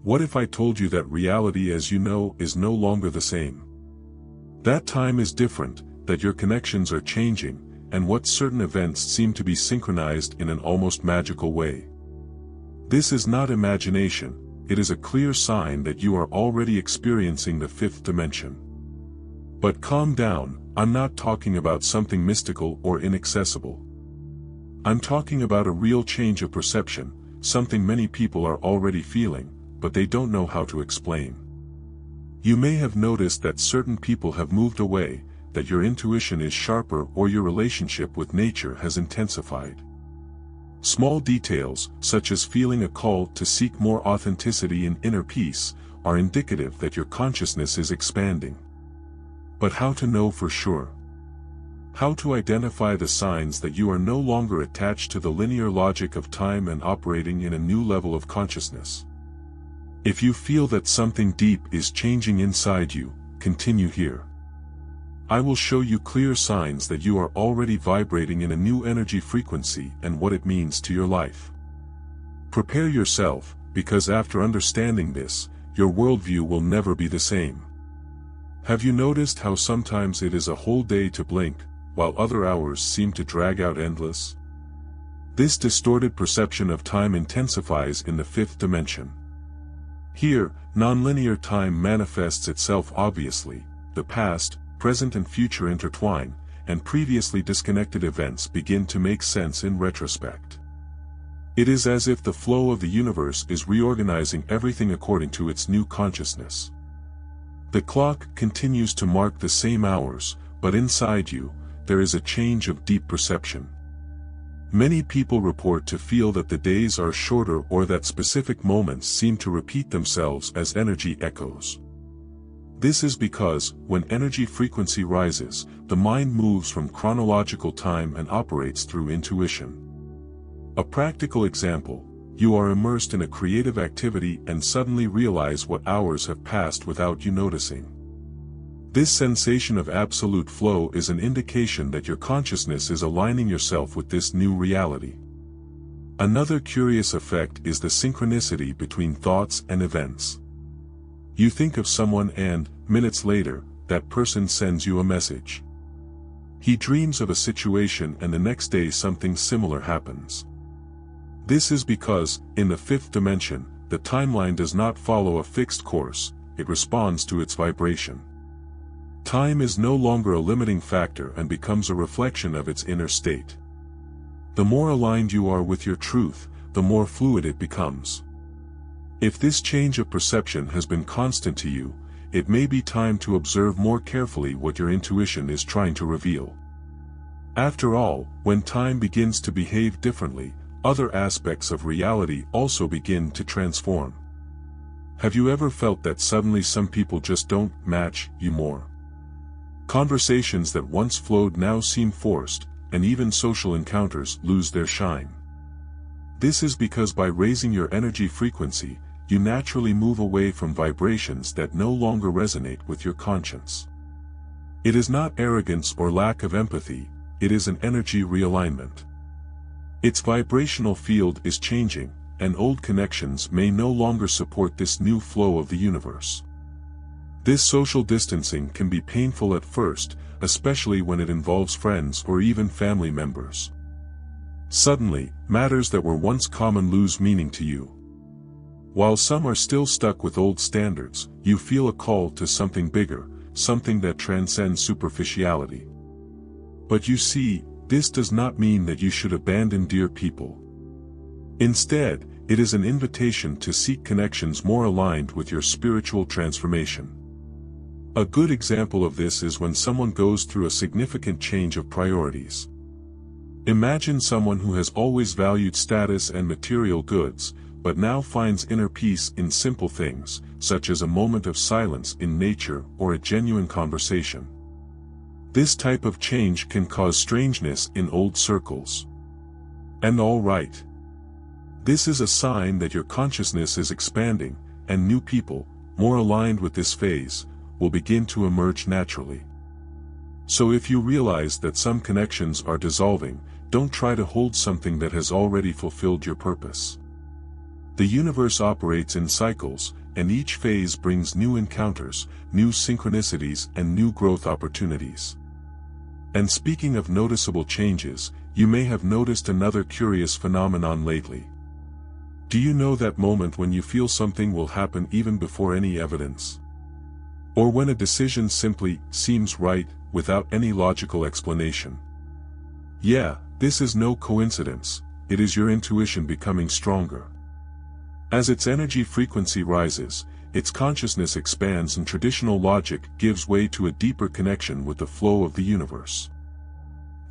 What if I told you that reality as you know is no longer the same? That time is different, that your connections are changing, and what certain events seem to be synchronized in an almost magical way. This is not imagination, it is a clear sign that you are already experiencing the fifth dimension. But calm down, I'm not talking about something mystical or inaccessible. I'm talking about a real change of perception, something many people are already feeling, but they don't know how to explain. You may have noticed that certain people have moved away, that your intuition is sharper or your relationship with nature has intensified. Small details, such as feeling a call to seek more authenticity and inner peace, are indicative that your consciousness is expanding. But how to know for sure? How to identify the signs that you are no longer attached to the linear logic of time and operating in a new level of consciousness? If you feel that something deep is changing inside you, continue here. I will show you clear signs that you are already vibrating in a new energy frequency and what it means to your life. Prepare yourself, because after understanding this, your worldview will never be the same. Have you noticed how sometimes it is a whole day to blink, while other hours seem to drag out endless? This distorted perception of time intensifies in the fifth dimension. Here, nonlinear time manifests itself obviously. The past, present and future intertwine, and previously disconnected events begin to make sense in retrospect. It is as if the flow of the universe is reorganizing everything according to its new consciousness. The clock continues to mark the same hours, but inside you, there is a change of deep perception. Many people report to feel that the days are shorter or that specific moments seem to repeat themselves as energy echoes. This is because, when energy frequency rises, the mind moves from chronological time and operates through intuition. A practical example: you are immersed in a creative activity and suddenly realize what hours have passed without you noticing. This sensation of absolute flow is an indication that your consciousness is aligning yourself with this new reality. Another curious effect is the synchronicity between thoughts and events. You think of someone and, minutes later, that person sends you a message. He dreams of a situation and the next day something similar happens. This is because, in the fifth dimension, the timeline does not follow a fixed course, it responds to its vibration. Time is no longer a limiting factor and becomes a reflection of its inner state. The more aligned you are with your truth, the more fluid it becomes. If this change of perception has been constant to you, it may be time to observe more carefully what your intuition is trying to reveal. After all, when time begins to behave differently, other aspects of reality also begin to transform. Have you ever felt that suddenly some people just don't match you more? Conversations that once flowed now seem forced, and even social encounters lose their shine. This is because by raising your energy frequency, you naturally move away from vibrations that no longer resonate with your conscience. It is not arrogance or lack of empathy, it is an energy realignment. Its vibrational field is changing, and old connections may no longer support this new flow of the universe. This social distancing can be painful at first, especially when it involves friends or even family members. Suddenly, matters that were once common lose meaning to you. While some are still stuck with old standards, you feel a call to something bigger, something that transcends superficiality. But you see, this does not mean that you should abandon dear people. Instead, it is an invitation to seek connections more aligned with your spiritual transformation. A good example of this is when someone goes through a significant change of priorities. Imagine someone who has always valued status and material goods, but now finds inner peace in simple things, such as a moment of silence in nature or a genuine conversation. This type of change can cause strangeness in old circles. And all right. This is a sign that your consciousness is expanding, and new people, more aligned with this phase, will begin to emerge naturally. So if you realize that some connections are dissolving, don't try to hold something that has already fulfilled your purpose. The universe operates in cycles, and each phase brings new encounters, new synchronicities, and new growth opportunities. And speaking of noticeable changes, you may have noticed another curious phenomenon lately. Do you know that moment when you feel something will happen even before any evidence? Or when a decision simply seems right, without any logical explanation? Yeah, this is no coincidence, it is your intuition becoming stronger. As its energy frequency rises, its consciousness expands and traditional logic gives way to a deeper connection with the flow of the universe.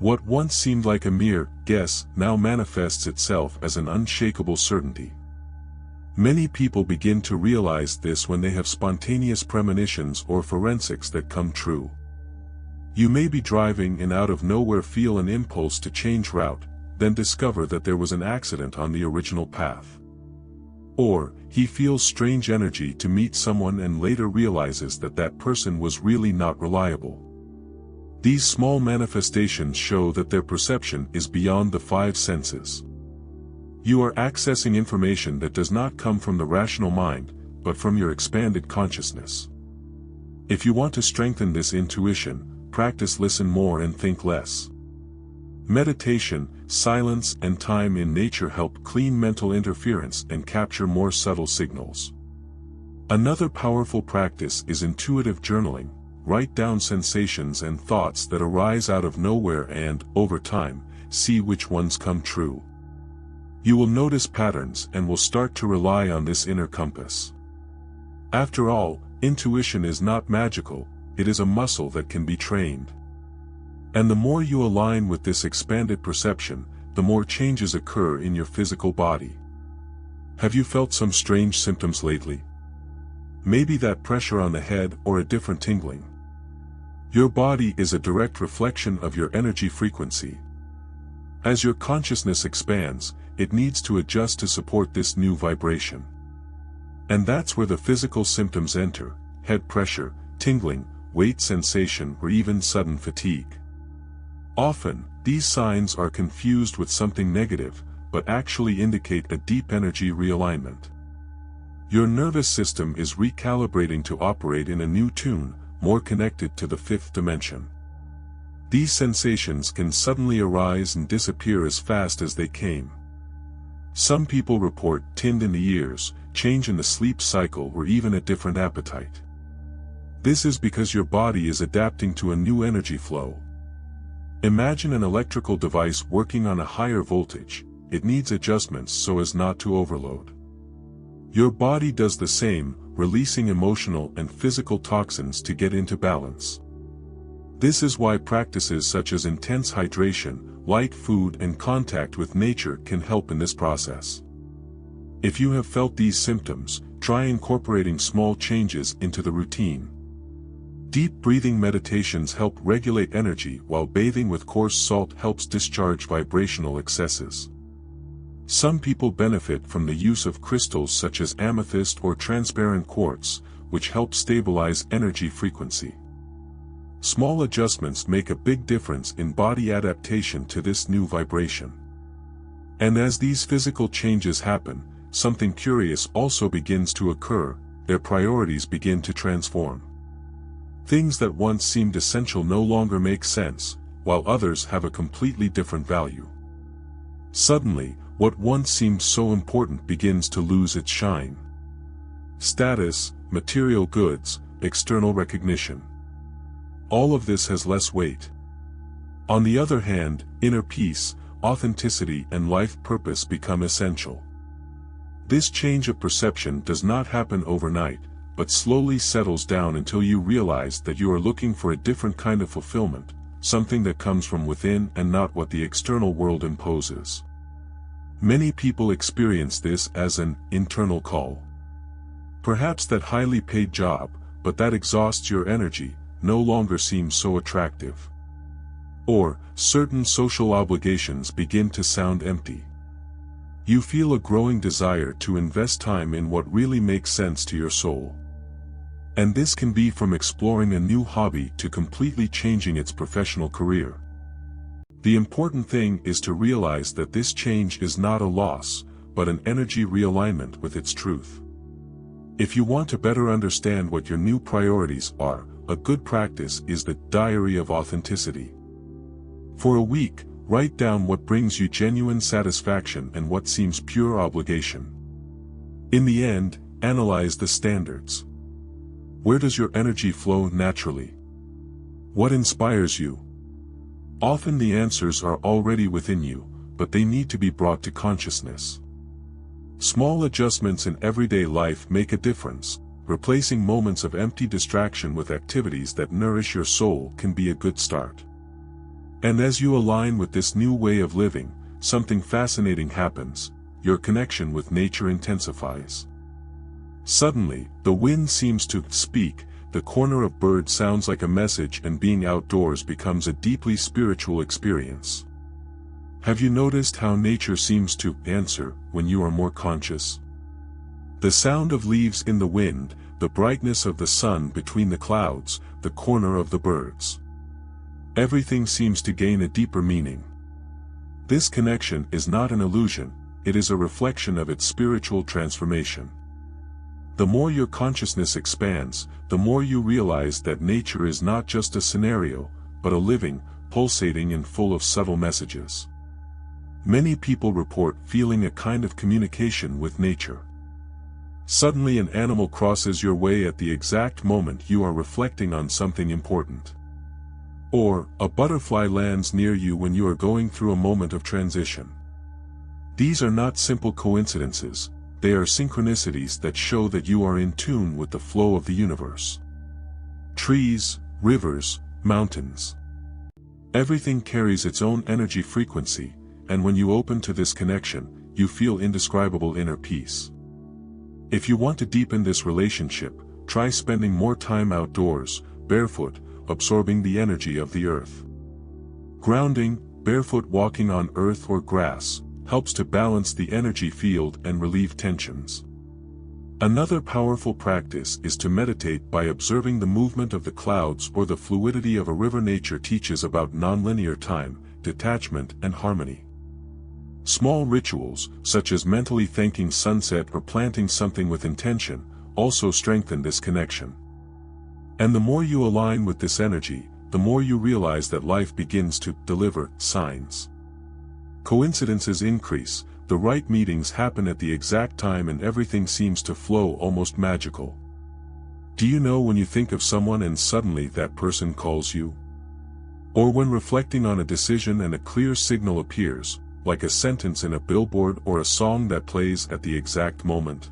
What once seemed like a mere guess now manifests itself as an unshakable certainty. Many people begin to realize this when they have spontaneous premonitions or forensics that come true. You may be driving and out of nowhere feel an impulse to change route, then discover that there was an accident on the original path. Or, he feels strange energy to meet someone and later realizes that that person was really not reliable. These small manifestations show that their perception is beyond the five senses. You are accessing information that does not come from the rational mind, but from your expanded consciousness. If you want to strengthen this intuition, practice listen more and think less. Meditation, silence, and time in nature help clean mental interference and capture more subtle signals. Another powerful practice is intuitive journaling. Write down sensations and thoughts that arise out of nowhere and, over time, see which ones come true. You will notice patterns and will start to rely on this inner compass. After all, intuition is not magical, it is a muscle that can be trained. And the more you align with this expanded perception, the more changes occur in your physical body. Have you felt some strange symptoms lately? Maybe that pressure on the head or a different tingling. Your body is a direct reflection of your energy frequency. As your consciousness expands, it needs to adjust to support this new vibration. And that's where the physical symptoms enter: head pressure, tingling, weight sensation, or even sudden fatigue. Often, these signs are confused with something negative, but actually indicate a deep energy realignment. Your nervous system is recalibrating to operate in a new tune, more connected to the fifth dimension. These sensations can suddenly arise and disappear as fast as they came. Some people report tin in the ears, change in the sleep cycle, or even a different appetite. This is because your body is adapting to a new energy flow. Imagine an electrical device working on a higher voltage. It needs adjustments so as not to overload. Your body does the same, releasing emotional and physical toxins to get into balance. This is why practices such as intense hydration, light food, and contact with nature can help in this process. If you have felt these symptoms, try incorporating small changes into the routine. Deep breathing meditations help regulate energy, while bathing with coarse salt helps discharge vibrational excesses. Some people benefit from the use of crystals such as amethyst or transparent quartz, which help stabilize energy frequency. Small adjustments make a big difference in body adaptation to this new vibration. And as these physical changes happen, something curious also begins to occur: their priorities begin to transform. Things that once seemed essential no longer make sense, while others have a completely different value. Suddenly, what once seemed so important begins to lose its shine. Status, material goods, external recognition. All of this has less weight. On the other hand, inner peace, authenticity, and life purpose become essential. This change of perception does not happen overnight, but slowly settles down until you realize that you are looking for a different kind of fulfillment, something that comes from within and not what the external world imposes. Many people experience this as an internal call. Perhaps that highly paid job, but that exhausts your energy, no longer seems so attractive. Or, certain social obligations begin to sound empty. You feel a growing desire to invest time in what really makes sense to your soul. And this can be from exploring a new hobby to completely changing its professional career. The important thing is to realize that this change is not a loss, but an energy realignment with its truth. If you want to better understand what your new priorities are, a good practice is the diary of authenticity. For a week, write down what brings you genuine satisfaction and what seems pure obligation. In the end, analyze the standards. Where does your energy flow naturally? What inspires you? Often the answers are already within you, but they need to be brought to consciousness. Small adjustments in everyday life make a difference. Replacing moments of empty distraction with activities that nourish your soul can be a good start. And as you align with this new way of living, something fascinating happens. Your connection with nature intensifies. Suddenly, the wind seems to speak, the corner of bird sounds like a message, and being outdoors becomes a deeply spiritual experience. Have you noticed how nature seems to answer when you are more conscious? The sound of leaves in the wind, the brightness of the sun between the clouds, the corner of the birds. Everything seems to gain a deeper meaning. This connection is not an illusion, it is a reflection of its spiritual transformation. The more your consciousness expands, the more you realize that nature is not just a scenario, but a living, pulsating and full of subtle messages. Many people report feeling a kind of communication with nature. Suddenly an animal crosses your way at the exact moment you are reflecting on something important. Or, a butterfly lands near you when you are going through a moment of transition. These are not simple coincidences, they are synchronicities that show that you are in tune with the flow of the universe. Trees, rivers, mountains. Everything carries its own energy frequency, and when you open to this connection, you feel indescribable inner peace. If you want to deepen this relationship, try spending more time outdoors, barefoot, absorbing the energy of the earth. Grounding, barefoot walking on earth or grass, helps to balance the energy field and relieve tensions. Another powerful practice is to meditate by observing the movement of the clouds or the fluidity of a river. Nature teaches about nonlinear time, detachment and harmony. Small rituals, such as mentally thanking sunset or planting something with intention, also strengthen this connection. And the more you align with this energy, the more you realize that life begins to deliver signs. Coincidences increase, the right meetings happen at the exact time, and everything seems to flow almost magical. Do you know when you think of someone and suddenly that person calls you? Or when reflecting on a decision and a clear signal appears, like a sentence in a billboard or a song that plays at the exact moment?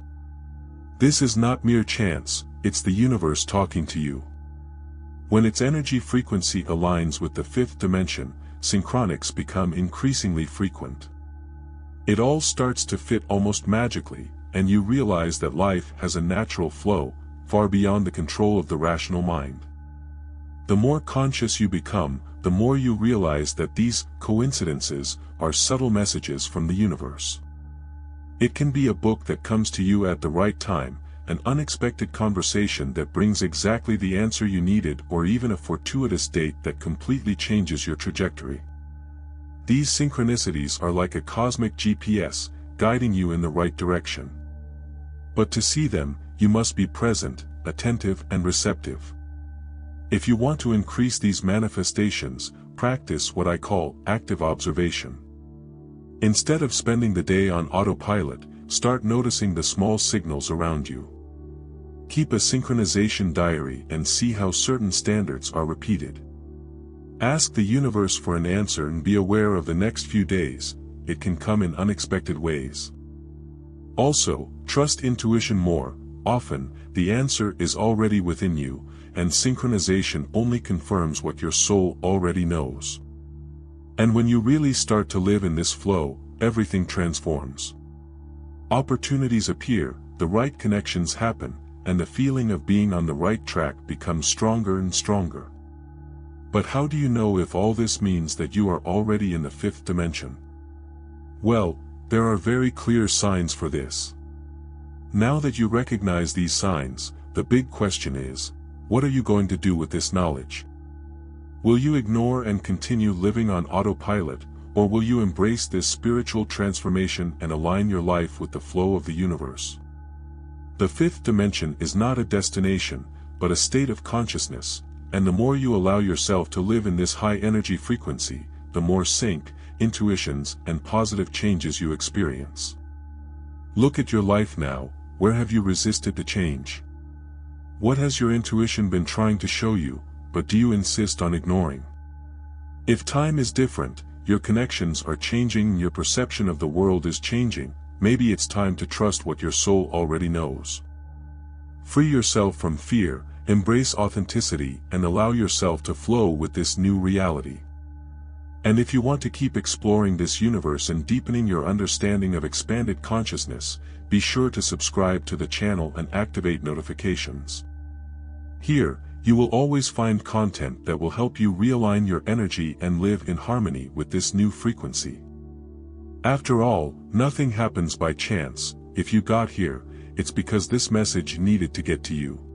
This is not mere chance, it's the universe talking to you. When its energy frequency aligns with the fifth dimension, synchronics become increasingly frequent. It all starts to fit almost magically, and you realize that life has a natural flow, far beyond the control of the rational mind. The more conscious you become, the more you realize that these coincidences are subtle messages from the universe. It can be a book that comes to you at the right time, an unexpected conversation that brings exactly the answer you needed, or even a fortuitous date that completely changes your trajectory. These synchronicities are like a cosmic GPS, guiding you in the right direction. But to see them, you must be present, attentive and receptive. If you want to increase these manifestations, practice what I call active observation. Instead of spending the day on autopilot, start noticing the small signals around you. Keep a synchronization diary and see how certain standards are repeated. Ask the universe for an answer and be aware of the next few days, it can come in unexpected ways. Also, trust intuition more. Often, the answer is already within you, and synchronization only confirms what your soul already knows. And when you really start to live in this flow, everything transforms. Opportunities appear, the right connections happen, and the feeling of being on the right track becomes stronger and stronger. But how do you know if all this means that you are already in the fifth dimension? Well, there are very clear signs for this. Now that you recognize these signs, the big question is, what are you going to do with this knowledge? Will you ignore and continue living on autopilot, or will you embrace this spiritual transformation and align your life with the flow of the universe? The fifth dimension is not a destination, but a state of consciousness, and the more you allow yourself to live in this high-energy frequency, the more sync, intuitions, and positive changes you experience. Look at your life now. Where have you resisted the change? What has your intuition been trying to show you, but do you insist on ignoring? If time is different, your connections are changing and your perception of the world is changing, maybe it's time to trust what your soul already knows. Free yourself from fear, embrace authenticity, and allow yourself to flow with this new reality. And if you want to keep exploring this universe and deepening your understanding of expanded consciousness, be sure to subscribe to the channel and activate notifications. Here, you will always find content that will help you realign your energy and live in harmony with this new frequency. After all, nothing happens by chance. If you got here, it's because this message needed to get to you.